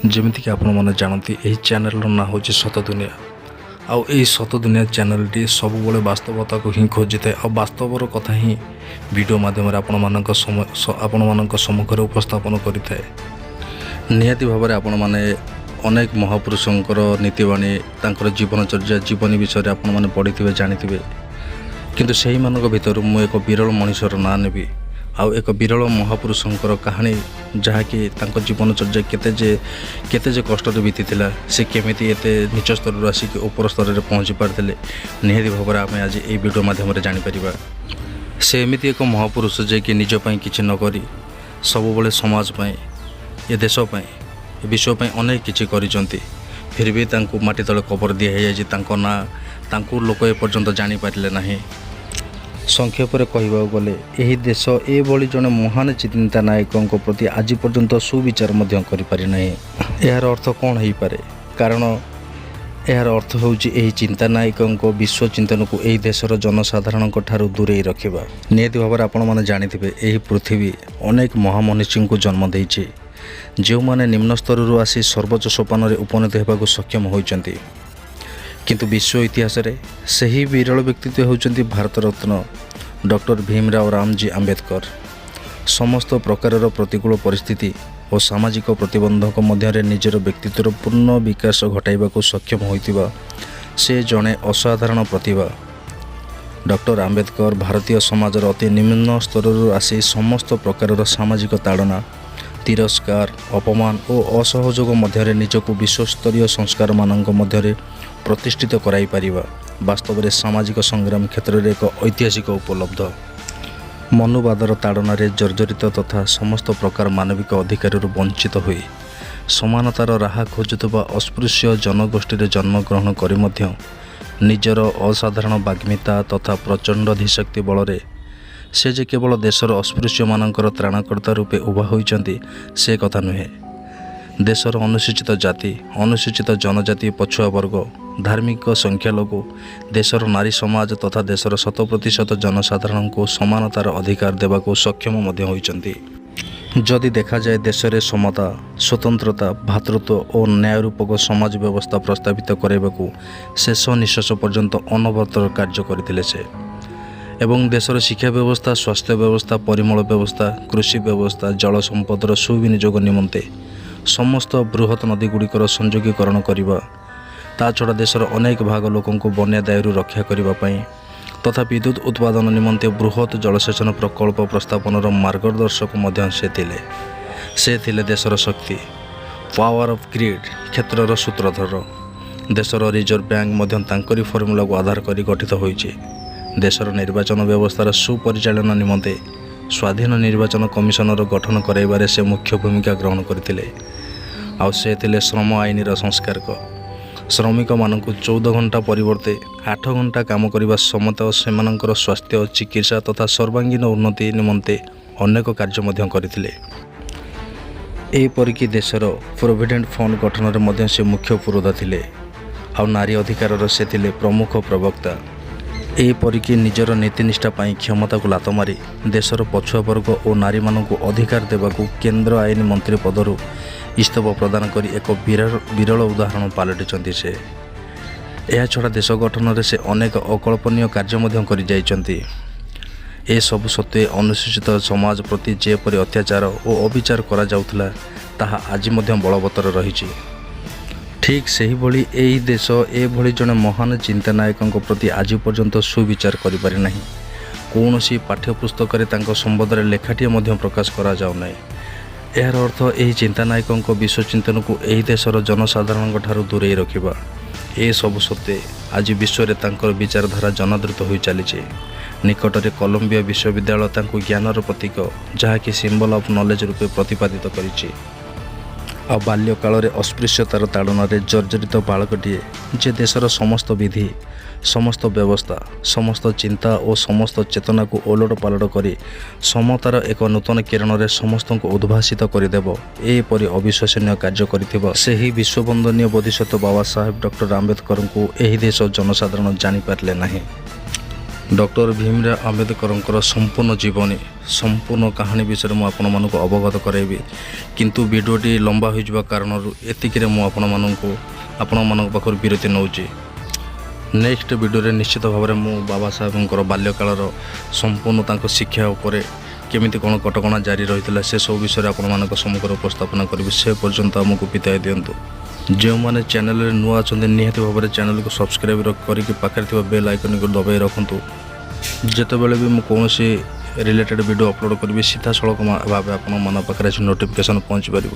जमीक आपण मैंने जानती यही चैनल ना हूँ सतदुनिया आउ यही सतदुनिया चैनलटी सबुबले वास्तवता को ही खोजी थाए और वास्तवर कथा ही वीडियो माध्यम आपण सम्मुखें उपस्थापन करें निहाती भाव में आपण मैंने अनेक महापुरुषंकर नीतिवाणी तांकर जीवनचर्या जीवनी विषय आपण मैंने पढ़ी जानी किंतु से भर मु एक विरल मनीषर ना नेबी आउ एक विरल महापुरुषंकर कहानी जहाँकि जीवनचर्या केते जे कष्ट बीती से केमिति एते नीच स्तर आसिक ऊपर स्तर में पहुँची पारते निहाती भाव में आम आज ये वीडियो माध्यम जापर से एमती एक महापुरुष जे कि निजपाई किछि न करी सबुबले समाज पाई ये देशपाई विश्वपाई अनेक किछि करिसंती फिर भी तांको माटी तले कबर दिया तांको ना तांको लोक एपर्यंत जानी पारले नाही। संक्षेप में कहवाक गले यही देश एभली जड़े महान चिंता नायकों प्रति आज पर्यंत सुविचार करि ना। यार अर्थ कौन हो पारे कारण यार अर्थ होची चिंता नायकों विश्व चिंतन को यही देशर जनसाधारण ठारू दूरे रखा निहाती भाव में आपण मैंने जानिथिबे यही पृथ्वी अनेक महामनीषी को जन्म देइछि जो माने निम्न स्तर आसी सर्वोच्च सोपान उपनीत होगा सक्षम होइचंती किंतु विश्व इतिहास रे सही विरल व्यक्तित्व होउचंती भारत रत्न डॉक्टर भीमराव रामजी आंबेडकर। समस्त प्रकार प्रतिकूल परिस्थिति और सामाजिक प्रतिबंधक मध्य निजर व्यक्तित्वर पूर्ण विकास घटाइबाकू सक्षम होइतिबा से जड़े असाधारण प्रतिभा। डॉक्टर आंबेडकर भारतीय समाजर अति निम्न स्तर आसी समस्त प्रकार सामाजिक ताड़ना तिरस्कार अपमान और असहयोग मध्य निजक विश्वस्तरीय संस्कार मानक मध्य प्रतिष्ठित कराई पारिबा वास्तव में सामाजिक संग्राम क्षेत्र में एक ऐतिहासिक उपलब्ध। मनुवादर ताड़ना जर्जरित तथा समस्त प्रकार मानविक अधिकार वंचित हुई समानतार राह खोजुवा अस्पृश्य जनगोष्ठी जन्म ग्रहण करी मध्य निजर असाधारण बाग्मिता तथा प्रचंड धीशक्ति बल से जे केवल देशर अस्पृश्य मानकर त्राणकर्ता रूपे उभा होइचंती से कथा नुहे। देशर अनुसूचित जाति अनुसूचित जनजाति पछुआ वर्ग धार्मिक संख्यालघु देशर नारी समाज तथा देशर 100% जनसाधारण को समानतार अधिकार देवाको सक्षम मध्य होइचंती। जदि देखा जाए देश में समता स्वतंत्रता भातृत्व और न्याय रूपक समाज व्यवस्था प्रस्तावित कराइबाकू शेष निश्वास पर्यंत अनवरत कार्य करथिले से एवं देशर शिक्षा व्यवस्था स्वास्थ्य व्यवस्था परिमल व्यवस्था कृषि व्यवस्था जल संपदर सुविनियोग निमंते समस्त बृहत नदीगुड़िकर संयोगीकरण करने ता छड़ा देशर अनेक भाग लोकों को बन्या दायरू रक्षा करने तथा विद्युत उत्पादन निमंते बृहत जलसेचन प्रकल्प प्रस्तापनर मार्गदर्शक से थिले देशर शक्ति पावर ऑफ ग्रिड क्षेत्रर सूत्रधर। देशर रिजर्व बैंक मध्य तांकरी फर्मुला को आधार करी गठित होइछि। देशर निर्वाचन व्यवस्थार सुपरिचालन निमंते स्वाधीन निर्वाचन कमिशनर गठन कराइबारे से मुख्य भूमिका ग्रहण करथिले। आउ से थिले श्रम आईनर संस्कारक श्रमिक मानक 14 घंटा परिवर्ते 8 घंटा काम करने समत सेमानंकर स्वास्थ्य चिकित्सा तथा सर्वांगीन उन्नति निमंते अनेक कार्य मध्य करथिले। एपरिकी देशर प्रोविडेंट फंड गठन में से मुख्य पुरोधा थिले। आउ नारी अधिकार से थिले प्रमुख प्रवक्ता। एपरिकी निजर नीतिनिष्ठा पाई क्षमता को लात मारी देशर पछुआ वर्ग और नारी मानक अधिकार देवाकू केंद्र आईन मंत्री पदरु इस्तफा प्रदान करी एक विरल उदाहरण पलटिचंती से। यह छड़ा देश गठन में से अनेक अकल्पनीय कार्य मध्य करि जाइचंती। ए सब सत्वे अनुसूचित समाज प्रति जेपरि अत्याचार और अविचार करा जाउथला ताहा आज मध्य बलवत्तर रहिछि। ठीक सही भली यही देश एभली जड़े महान चिंता नायकों प्रति आज पर्यंत सुविचार करिपारि नाही। कौनसी पाठ्यपुस्तक संबंध में लेखाटिए मध्य प्रकाश करा जाउ नाही। यार अर्थ यही चिंता नायकों विश्व चिंतन को यही देशर जनसाधारण ठारू दूरे रखा। ए सब सत्वे आज विश्व में तांकर विचारधारा जनादृत हो चली। निकटरे कोलंबिया विश्वविद्यालय तांको ज्ञानर प्रतीक जहाँकि सिंबल ऑफ नॉलेज रूपे प्रतिपादित करिछि। आ बाल्यकाल अस्पृश्यतार ताड़न जर्जरित बालकटीए जे देशर समस्त विधि समस्त व्यवस्था समस्त चिंता और समस्त चेतना को ओलट पालट करी समतार एक नूतन किरण में समस्त को उद्भासित करदेव एपरि अविश्वसनीय कार्य करिथिबा सेही विश्ववंदनीय बोधिसत्व बाबा साहेब डॉक्टर आंबेडकर को यही देश जनसाधारण जानी पारले नाही। डॉक्टर भीमराव आंबेडकर संपूर्ण जीवनी संपूर्ण कहानी विषय में आपण मानक अवगत कराइबी किंतु वीडियोटी लंबा हो कारण एतिक आपण मान पाखर विरति नौची। नेक्स्ट वीडियो निश्चित भाव में मु बाबा साहेब बाल्यकालर संपूर्ण तांको शिक्षा उपर केमिति कौन कटकणा जारी रही से सब विषय आपण मान सम्मुख उपस्थापन करी से पर्यंत आमको बिताई दिंतु। जो मैंने चैनल नुआ अच्छा निहाती भाव में चैनल को सब्सक्राइब करके पाखे बेल आइकन को दबाई रखु जिते बड़े भी मुझे रिलेटेड वीडियो अपलोड करी सीधा सड़क भाव आप पाखे नोटिफिकेशन पहुँची पार।